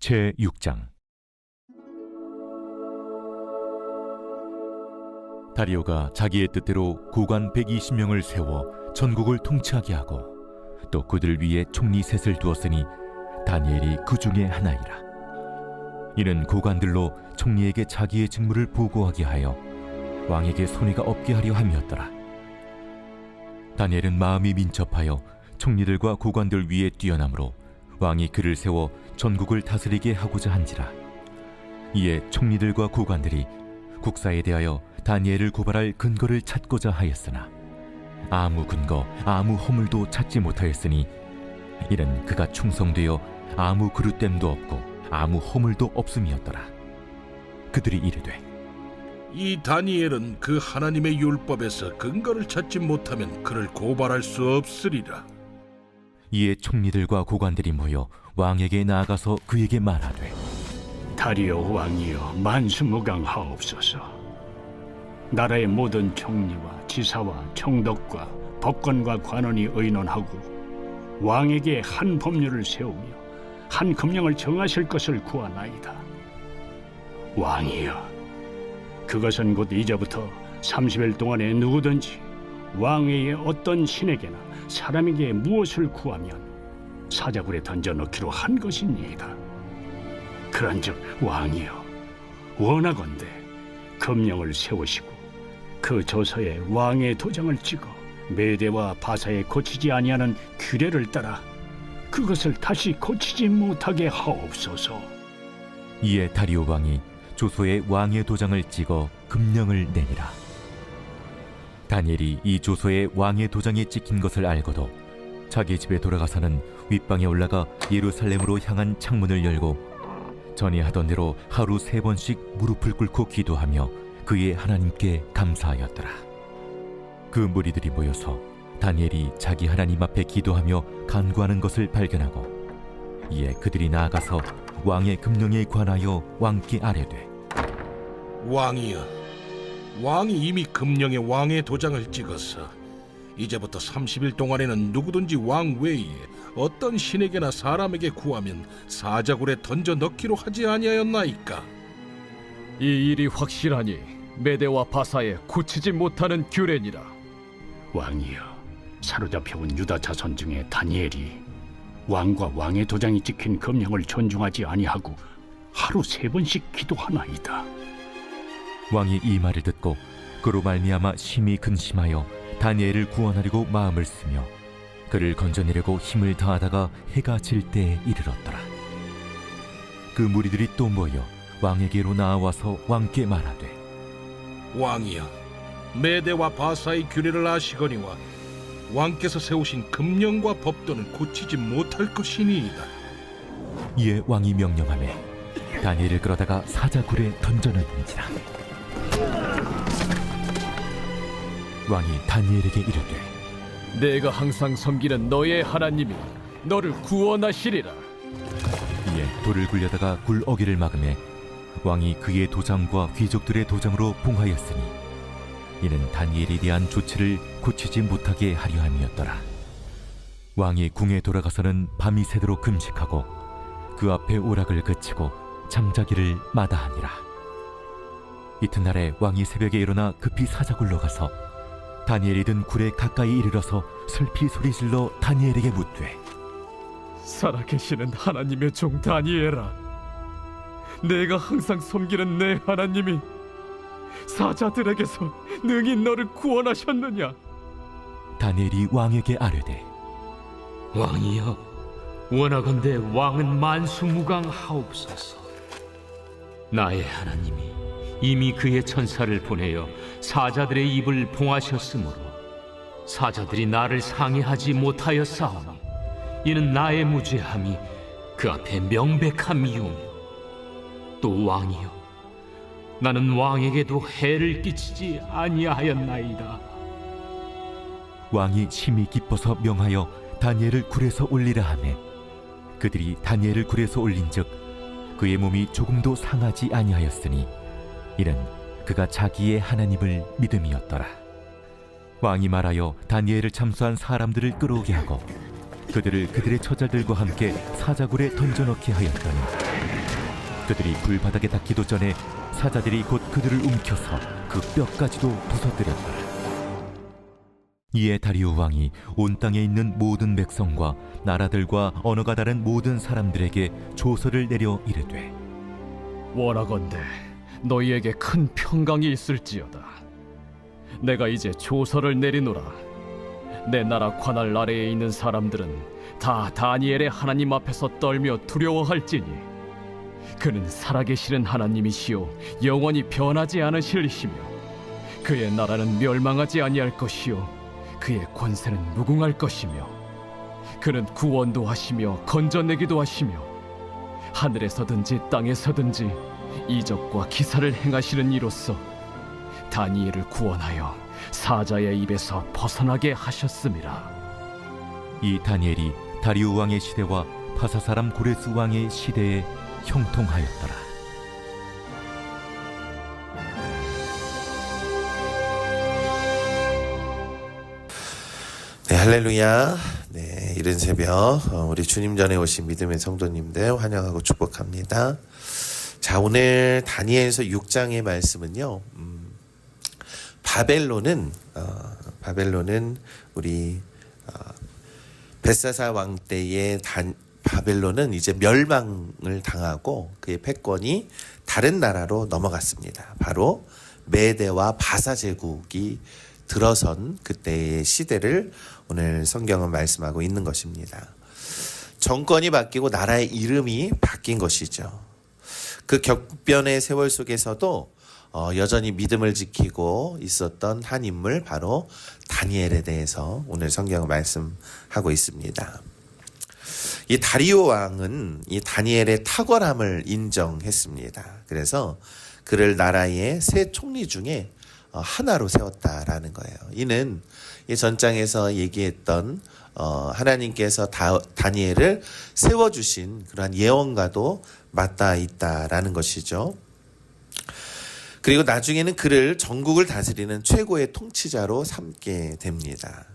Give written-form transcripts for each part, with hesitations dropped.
제6장. 다리오가 자기의 뜻대로 고관 120명을 세워 전국을 통치하게 하고 또 그들 위에 총리 셋을 두었으니 다니엘이 그 중에 하나이라. 이는 고관들로 총리에게 자기의 직무를 보고하게 하여 왕에게 손해가 없게 하려 함이었더라. 다니엘은 마음이 민첩하여 총리들과 고관들 위에 뛰어나므로 왕이 그를 세워 전국을 다스리게 하고자 한지라. 이에 총리들과 고관들이 국사에 대하여 다니엘을 고발할 근거를 찾고자 하였으나 아무 근거 아무 허물도 찾지 못하였으니 이는 그가 충성되어 아무 그릇됨도 없고 아무 허물도 없음이었더라. 그들이 이르되 이 다니엘은 그 하나님의 율법에서 근거를 찾지 못하면 그를 고발할 수 없으리라. 이에 총리들과 고관들이 모여 왕에게 나아가서 그에게 말하되 다리오 왕이여 만수무강하옵소서. 나라의 모든 총리와 지사와 총독과 법관과 관원이 의논하고 왕에게 한 법률을 세우며 한 금령을 정하실 것을 구하나이다. 왕이여, 그것은 곧 이제부터 30일 동안에 누구든지 왕에게 어떤 신에게나 사람에게 무엇을 구하면 사자굴에 던져 넣기로 한 것이니이다. 그런즉 왕이여, 원하건대 금령을 세우시고 그 조서에 왕의 도장을 찍어 메대와 바사에 고치지 아니하는 규례를 따라 그것을 다시 고치지 못하게 하옵소서. 이에 다리오 왕이 조서에 왕의 도장을 찍어 금령을 내니라. 다니엘이 이 조서에 왕의 도장이 찍힌 것을 알고도 자기 집에 돌아가서는 윗방에 올라가 예루살렘으로 향한 창문을 열고 전에 하던 대로 하루 3번씩 무릎을 꿇고 기도하며 그의 하나님께 감사하였더라. 그 무리들이 모여서 다니엘이 자기 하나님 앞에 기도하며 간구하는 것을 발견하고 이에 그들이 나아가서 왕의 금령에 관하여 왕께 아뢰되 왕이여, 왕이 이미 금령에 왕의 도장을 찍어서 이제부터 30일 동안에는 누구든지 왕 외에 어떤 신에게나 사람에게 구하면 사자굴에 던져 넣기로 하지 아니하였나이까? 이 일이 확실하니 메대와 바사에 고치지 못하는 규례니라. 왕이여, 사로잡혀온 유다 자손 중에 다니엘이 왕과 왕의 도장이 찍힌 금령을 존중하지 아니하고 하루 3번씩 기도하나이다. 왕이 이 말을 듣고 그로 말미암아 심히 근심하여 다니엘을 구원하려고 마음을 쓰며 그를 건져내려고 힘을 다하다가 해가 질 때에 이르렀더라. 그 무리들이 또 모여 왕에게로 나와서 왕께 말하되 왕이여, 메대와 바사의 규례를 아시거니와 왕께서 세우신 금령과 법도는 고치지 못할 것이니이다. 이에 왕이 명령하매 다니엘을 끌어다가 사자굴에 던져넣은지라. 왕이 다니엘에게 이르되 내가 항상 섬기는 너의 하나님이 너를 구원하시리라. 이에 돌을 굴려다가 굴 어귀를 막음에 왕이 그의 도장과 귀족들의 도장으로 봉하였으니 이는 다니엘에 대한 조치를 고치지 못하게 하려 함이었더라. 왕이 궁에 돌아가서는 밤이 새도록 금식하고 그 앞에 오락을 그치고 잠자기를 마다하니라. 이튿날에 왕이 새벽에 일어나 급히 사자굴로 가서 다니엘이 든 굴에 가까이 이르러서 슬피 소리질러 다니엘에게 묻되 살아계시는 하나님의 종 다니엘아, 내가 항상 섬기는 내 하나님이 사자들에게서 능히 너를 구원하셨느냐? 다니엘이 왕에게 아뢰되 왕이여, 원하건대 왕은 만수무강하옵소서. 나의 하나님이 이미 그의 천사를 보내어 사자들의 입을 봉하셨으므로 사자들이 나를 상해하지 못하였사오니 이는 나의 무죄함이 그 앞에 명백함이오며 또 왕이여, 나는 왕에게도 해를 끼치지 아니하였나이다. 왕이 심히 기뻐서 명하여 다니엘을 굴에서 올리라 하매 그들이 다니엘을 굴에서 올린즉 그의 몸이 조금도 상하지 아니하였으니 이는 그가 자기의 하나님을 믿음이었더라. 왕이 말하여 다니엘을 참수한 사람들을 끌어오게 하고 그들을 그들의 처자들과 함께 사자굴에 던져넣게 하였더니 그들이 불바닥에 닿기도 전에 사자들이 곧 그들을 움켜서 그 뼈까지도 부서뜨렸더라. 이에 다리오 왕이 온 땅에 있는 모든 백성과 나라들과 언어가 다른 모든 사람들에게 조서를 내려 이르되, 원하건대 너희에게 큰 평강이 있을지어다. 내가 이제 조서를 내리노라. 내 나라 관할 아래에 있는 사람들은 다 다니엘의 하나님 앞에서 떨며 두려워할지니 그는 살아계시는 하나님이시요 영원히 변하지 않으실 이시며 그의 나라는 멸망하지 아니할 것이요 그의 권세는 무궁할 것이며 그는 구원도 하시며 건져내기도 하시며 하늘에서든지 땅에서든지 이적과 기사를 행하시는 이로써 다니엘을 구원하여 사자의 입에서 벗어나게 하셨음이라. 이 다니엘이 다리오 왕의 시대와 파사 사람 고레스 왕의 시대에 형통하였더라. 네, 할렐루야. 네, 이른 새벽 우리 주님 전에 오신 믿음의 성도님들 환영하고 축복합니다. 자, 오늘 다니엘서 6장의 말씀은요. 바벨론은 우리 벳사사 왕 때의 바벨론은 이제 멸망을 당하고 그의 패권이 다른 나라로 넘어갔습니다. 바로 메대와 바사 제국이 들어선 그때의 시대를 오늘 성경은 말씀하고 있는 것입니다. 정권이 바뀌고 나라의 이름이 바뀐 것이죠. 그 격변의 세월 속에서도 여전히 믿음을 지키고 있었던 한 인물, 바로 다니엘에 대해서 오늘 성경은 말씀하고 있습니다. 이 다리오 왕은 이 다니엘의 탁월함을 인정했습니다. 그래서 그를 나라의 세 총리 중에 하나로 세웠다라는 거예요. 이는 이 전장에서 얘기했던 하나님께서 다니엘을 세워주신 그러한 예언과도 맞닿아 있다라는 것이죠. 그리고 나중에는 그를 전국을 다스리는 최고의 통치자로 삼게 됩니다.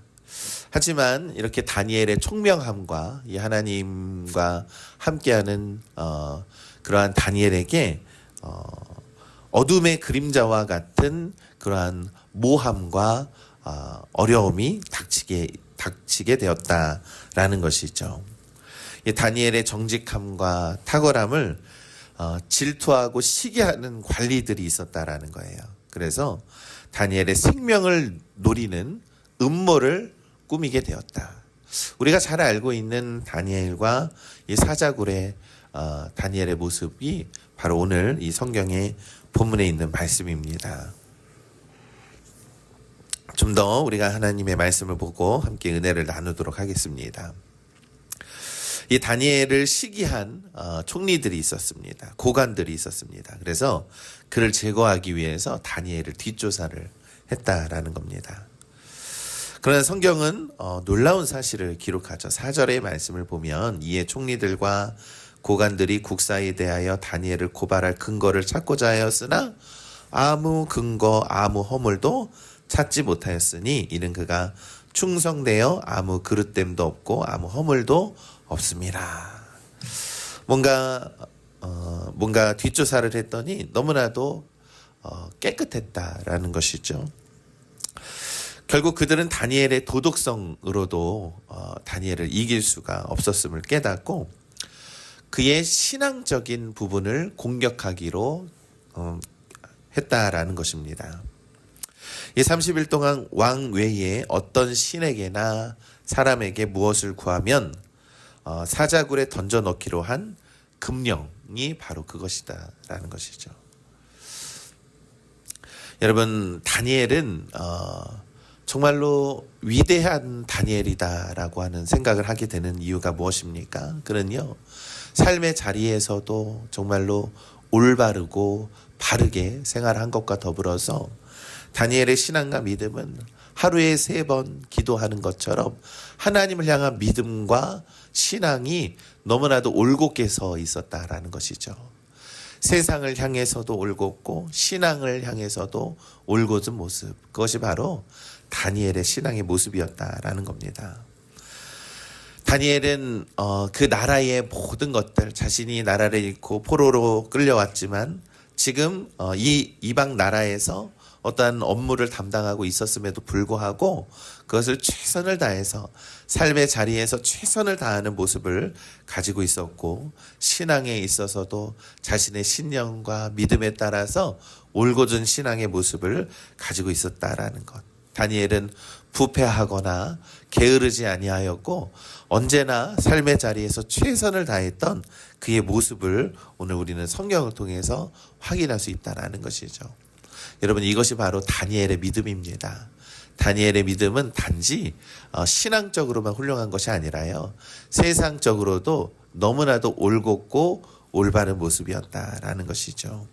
하지만 이렇게 다니엘의 총명함과 이 하나님과 함께하는 그러한 다니엘에게 어둠의 그림자와 같은 그러한 모함과 어려움이 닥치게 되었다라는 것이죠. 이 다니엘의 정직함과 탁월함을 질투하고 시기하는 관리들이 있었다라는 거예요. 그래서 다니엘의 생명을 노리는 음모를 꾸미게 되었다. 우리가 잘 알고 있는 다니엘과 이 사자굴의 다니엘의 모습이 바로 오늘 이 성경의 본문에 있는 말씀입니다. 좀 더 우리가 하나님의 말씀을 보고 함께 은혜를 나누도록 하겠습니다. 이 다니엘을 시기한 총리들이 있었습니다. 고관들이 있었습니다. 그래서 그를 제거하기 위해서 다니엘을 뒷조사를 했다라는 겁니다. 그러나 성경은 놀라운 사실을 기록하죠. 4절의 말씀을 보면 이에 총리들과 고관들이 국사에 대하여 다니엘을 고발할 근거를 찾고자 하였으나 아무 근거 아무 허물도 찾지 못하였으니 이는 그가 충성되어 아무 그릇됨도 없고 아무 허물도 없습니다. 뭔가 뒷조사를 했더니 너무나도 깨끗했다라는 것이죠. 결국 그들은 다니엘의 도덕성으로도 다니엘을 이길 수가 없었음을 깨닫고 그의 신앙적인 부분을 공격하기로 했다라는 것입니다. 이 30일 동안 왕 외에 어떤 신에게나 사람에게 무엇을 구하면 사자굴에 던져넣기로 한 금령이 바로 그것이다라는 것이죠. 여러분, 다니엘은 정말로 위대한 다니엘이다라고 하는 생각을 하게 되는 이유가 무엇입니까? 그는요, 삶의 자리에서도 정말로 올바르고 바르게 생활한 것과 더불어서 다니엘의 신앙과 믿음은 하루에 3번 기도하는 것처럼 하나님을 향한 믿음과 신앙이 너무나도 올곧게 서 있었다라는 것이죠. 세상을 향해서도 올곧고 신앙을 향해서도 올곧은 모습, 그것이 바로 다니엘의 신앙의 모습이었다라는 겁니다. 다니엘은 그 나라의 모든 것들, 자신이 나라를 잃고 포로로 끌려왔지만 지금 이 이방 나라에서 어떠한 업무를 담당하고 있었음에도 불구하고 그것을 최선을 다해서 삶의 자리에서 최선을 다하는 모습을 가지고 있었고, 신앙에 있어서도 자신의 신념과 믿음에 따라서 올곧은 신앙의 모습을 가지고 있었다라는 것. 다니엘은 부패하거나 게으르지 아니하였고 언제나 삶의 자리에서 최선을 다했던 그의 모습을 오늘 우리는 성경을 통해서 확인할 수 있다는 것이죠. 여러분, 이것이 바로 다니엘의 믿음입니다. 다니엘의 믿음은 단지 신앙적으로만 훌륭한 것이 아니라요, 세상적으로도 너무나도 올곧고 올바른 모습이었다라는 것이죠.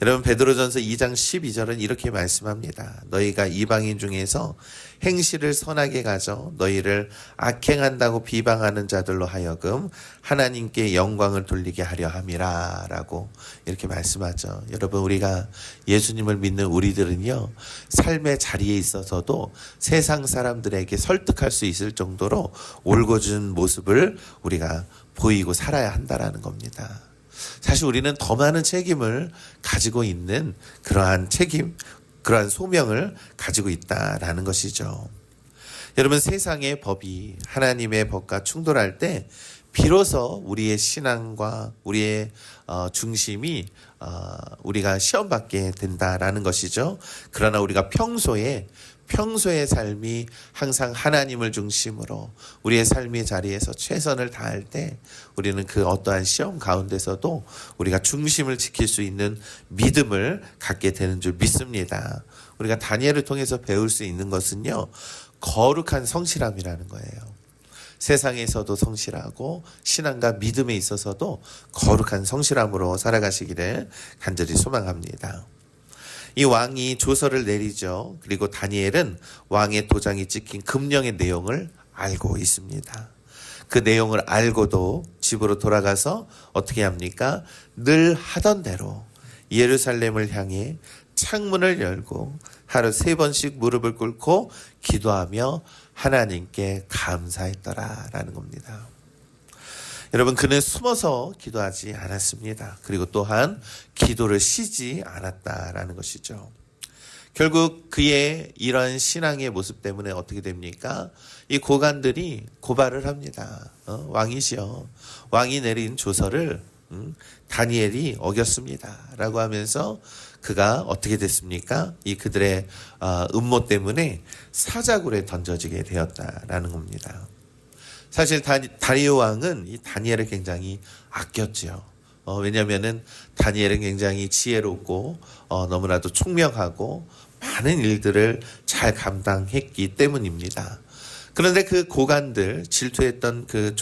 여러분, 베드로전서 2장 12절은 이렇게 말씀합니다. 너희가 이방인 중에서 행실을 선하게 가져 너희를 악행한다고 비방하는 자들로 하여금 하나님께 영광을 돌리게 하려 함이라 라고 이렇게 말씀하죠. 여러분, 우리가 예수님을 믿는 우리들은요, 삶의 자리에 있어서도 세상 사람들에게 설득할 수 있을 정도로 올곧은 모습을 우리가 보이고 살아야 한다라는 겁니다. 사실 우리는 더 많은 책임을 가지고 있는 그러한 책임, 그러한 소명을 가지고 있다라는 것이죠. 여러분, 세상의 법이 하나님의 법과 충돌할 때 비로소 우리의 신앙과 우리의 중심이 우리가 시험받게 된다라는 것이죠. 그러나 우리가 평소의 삶이 항상 하나님을 중심으로 우리의 삶의 자리에서 최선을 다할 때 우리는 그 어떠한 시험 가운데서도 우리가 중심을 지킬 수 있는 믿음을 갖게 되는 줄 믿습니다. 우리가 다니엘을 통해서 배울 수 있는 것은요, 거룩한 성실함이라는 거예요. 세상에서도 성실하고 신앙과 믿음에 있어서도 거룩한 성실함으로 살아가시기를 간절히 소망합니다. 이 왕이 조서를 내리죠. 그리고 다니엘은 왕의 도장이 찍힌 금령의 내용을 알고 있습니다. 그 내용을 알고도 집으로 돌아가서 어떻게 합니까? 늘 하던 대로 예루살렘을 향해 창문을 열고 하루 3번씩 무릎을 꿇고 기도하며 하나님께 감사했더라라는 겁니다. 여러분, 그는 숨어서 기도하지 않았습니다. 그리고 또한 기도를 쉬지 않았다라는 것이죠. 결국 그의 이러한 신앙의 모습 때문에 어떻게 됩니까? 이 고관들이 고발을 합니다. 왕이시여, 왕이 내린 조서를 다니엘이 어겼습니다 라고 하면서 그가 어떻게 됐습니까? 이 그들의 음모 때문에 사자굴에 던져지게 되었다라는 겁니다. 사실 다리오 왕은 이 다니엘을 굉장히 아꼈죠. 왜냐하면은 다니엘은 굉장히 지혜롭고 너무나도 총명하고 많은 일들을 잘 감당했기 때문입니다. 그런데 그 고관들, 질투했던 그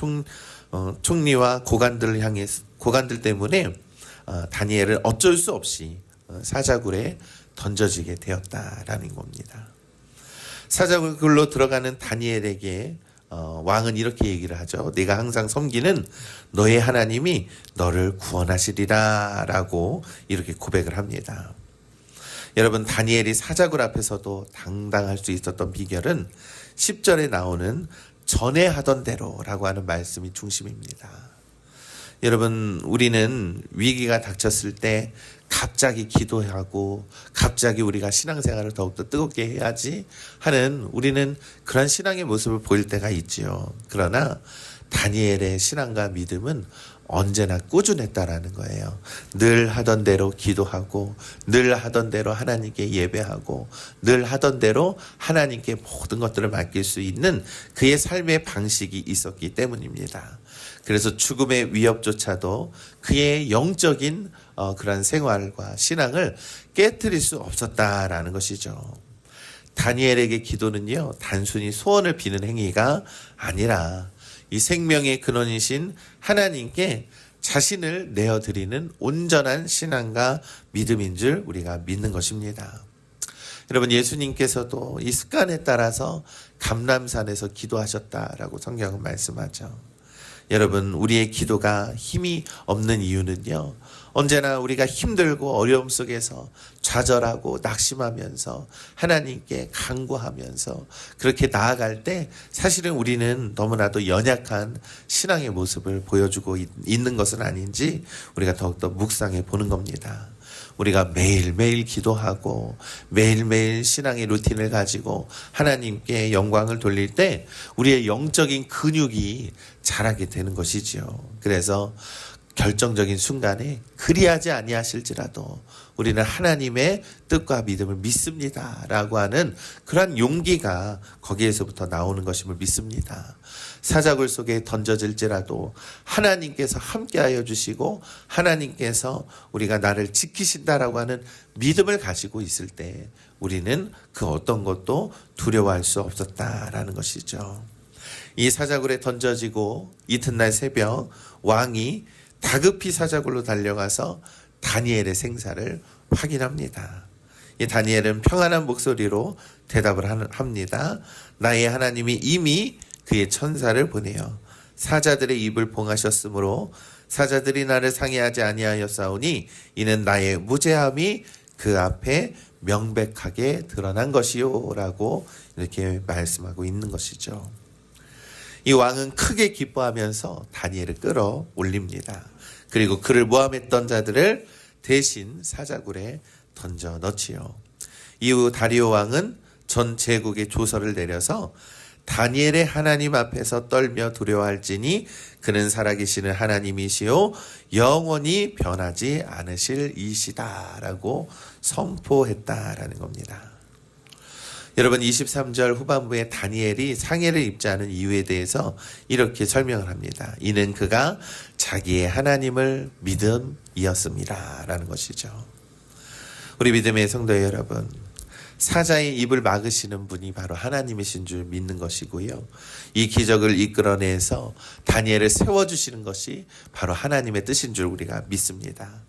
총리와 고관들 때문에 다니엘을 어쩔 수 없이 사자굴에 던져지게 되었다라는 겁니다. 사자굴로 들어가는 다니엘에게 왕은 이렇게 얘기를 하죠. 네가 항상 섬기는 너의 하나님이 너를 구원하시리라 라고 이렇게 고백을 합니다. 여러분, 다니엘이 사자굴 앞에서도 당당할 수 있었던 비결은 10절에 나오는 전에 하던 대로라고 하는 말씀이 중심입니다. 여러분, 우리는 위기가 닥쳤을 때 갑자기 기도하고 갑자기 우리가 신앙생활을 더욱더 뜨겁게 해야지 하는, 우리는 그런 신앙의 모습을 보일 때가 있지요. 그러나 다니엘의 신앙과 믿음은 언제나 꾸준했다라는 거예요. 늘 하던 대로 기도하고 늘 하던 대로 하나님께 예배하고 늘 하던 대로 하나님께 모든 것들을 맡길 수 있는 그의 삶의 방식이 있었기 때문입니다. 그래서 죽음의 위협조차도 그의 영적인 그런 생활과 신앙을 깨트릴 수 없었다라는 것이죠. 다니엘에게 기도는요, 단순히 소원을 비는 행위가 아니라 이 생명의 근원이신 하나님께 자신을 내어드리는 온전한 신앙과 믿음인 줄 우리가 믿는 것입니다. 여러분, 예수님께서도 이 습관에 따라서 감람산에서 기도하셨다라고 성경은 말씀하죠. 여러분, 우리의 기도가 힘이 없는 이유는요, 언제나 우리가 힘들고 어려움 속에서 좌절하고 낙심하면서 하나님께 간구하면서 그렇게 나아갈 때 사실은 우리는 너무나도 연약한 신앙의 모습을 보여주고 있는 것은 아닌지 우리가 더욱더 묵상해 보는 겁니다. 우리가 매일매일 기도하고 매일매일 신앙의 루틴을 가지고 하나님께 영광을 돌릴 때 우리의 영적인 근육이 자라게 되는 것이지요. 그래서 결정적인 순간에 그리하지 아니하실지라도 우리는 하나님의 뜻과 믿음을 믿습니다 라고 하는 그러한 용기가 거기에서부터 나오는 것임을 믿습니다. 사자굴 속에 던져질지라도 하나님께서 함께하여 주시고 하나님께서 우리가 나를 지키신다라고 하는 믿음을 가지고 있을 때 우리는 그 어떤 것도 두려워할 수 없었다라는 것이죠. 이 사자굴에 던져지고 이튿날 새벽 왕이 다급히 사자굴로 달려가서 다니엘의 생사를 확인합니다. 이 다니엘은 평안한 목소리로 대답을 합니다. 나의 하나님이 이미 그의 천사를 보내어 사자들의 입을 봉하셨으므로 사자들이 나를 상해하지 아니하였사오니 이는 나의 무죄함이 그 앞에 명백하게 드러난 것이요 라고 이렇게 말씀하고 있는 것이죠. 이 왕은 크게 기뻐하면서 다니엘을 끌어올립니다. 그리고 그를 모함했던 자들을 대신 사자굴에 던져 넣지요. 이후 다리오 왕은 전 제국의 조서를 내려서 다니엘의 하나님 앞에서 떨며 두려워할지니 그는 살아계시는 하나님이시요 영원히 변하지 않으실 이시다라고 선포했다라는 겁니다. 여러분, 23절 후반부에 다니엘이 상해를 입지 않은 이유에 대해서 이렇게 설명을 합니다. 이는 그가 자기의 하나님을 믿음이었습니다 라는 것이죠. 우리 믿음의 성도 여러분, 사자의 입을 막으시는 분이 바로 하나님이신 줄 믿는 것이고요. 이 기적을 이끌어내서 다니엘을 세워주시는 것이 바로 하나님의 뜻인 줄 우리가 믿습니다.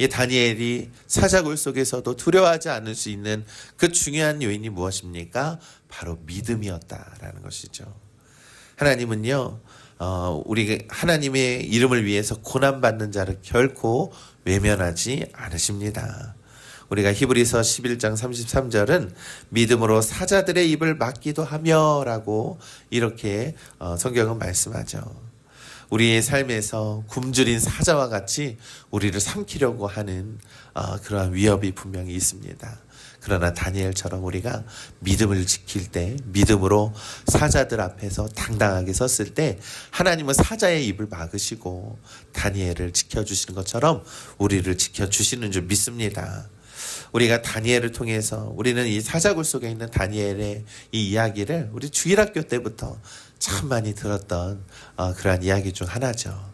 이 다니엘이 사자굴 속에서도 두려워하지 않을 수 있는 그 중요한 요인이 무엇입니까? 바로 믿음이었다라는 것이죠. 하나님은요, 우리 하나님의 이름을 위해서 고난받는 자를 결코 외면하지 않으십니다. 우리가 히브리서 11장 33절은 믿음으로 사자들의 입을 막기도 하며 라고 이렇게 성경은 말씀하죠. 우리의 삶에서 굶주린 사자와 같이 우리를 삼키려고 하는 그러한 위협이 분명히 있습니다. 그러나 다니엘처럼 우리가 믿음을 지킬 때, 믿음으로 사자들 앞에서 당당하게 섰을 때 하나님은 사자의 입을 막으시고 다니엘을 지켜주시는 것처럼 우리를 지켜주시는 줄 믿습니다. 우리가 다니엘을 통해서 우리는 이 사자굴 속에 있는 다니엘의 이 이야기를 우리 주일학교 때부터 참 많이 들었던 그러한 이야기 중 하나죠.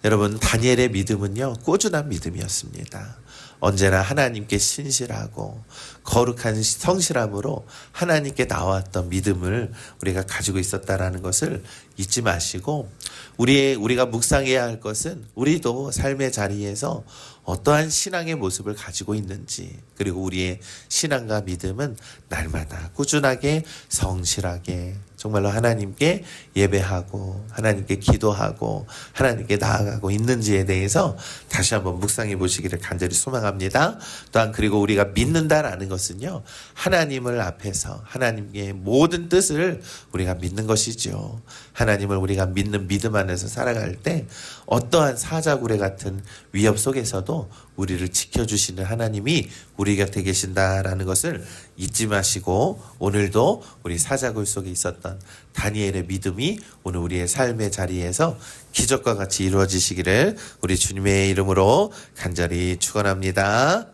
여러분, 다니엘의 믿음은요, 꾸준한 믿음이었습니다. 언제나 하나님께 신실하고 거룩한 성실함으로 하나님께 나왔던 믿음을 우리가 가지고 있었다라는 것을 잊지 마시고, 우리가 묵상해야 할 것은 우리도 삶의 자리에서 어떠한 신앙의 모습을 가지고 있는지, 그리고 우리의 신앙과 믿음은 날마다 꾸준하게 성실하게 정말로 하나님께 예배하고 하나님께 기도하고 하나님께 나아가고 있는지에 대해서 다시 한번 묵상해 보시기를 간절히 소망합니다. 또한 그리고 우리가 믿는다라는 것은요, 하나님을 앞에서 하나님의 모든 뜻을 우리가 믿는 것이죠. 하나님을 우리가 믿는 믿음 안에서 살아갈 때 어떠한 사자굴에 같은 위협 속에서도 우리를 지켜주시는 하나님이 우리 곁에 계신다라는 것을 잊지 마시고, 오늘도 우리 사자굴 속에 있었던 다니엘의 믿음이 오늘 우리의 삶의 자리에서 기적과 같이 이루어지시기를 우리 주님의 이름으로 간절히 축원합니다.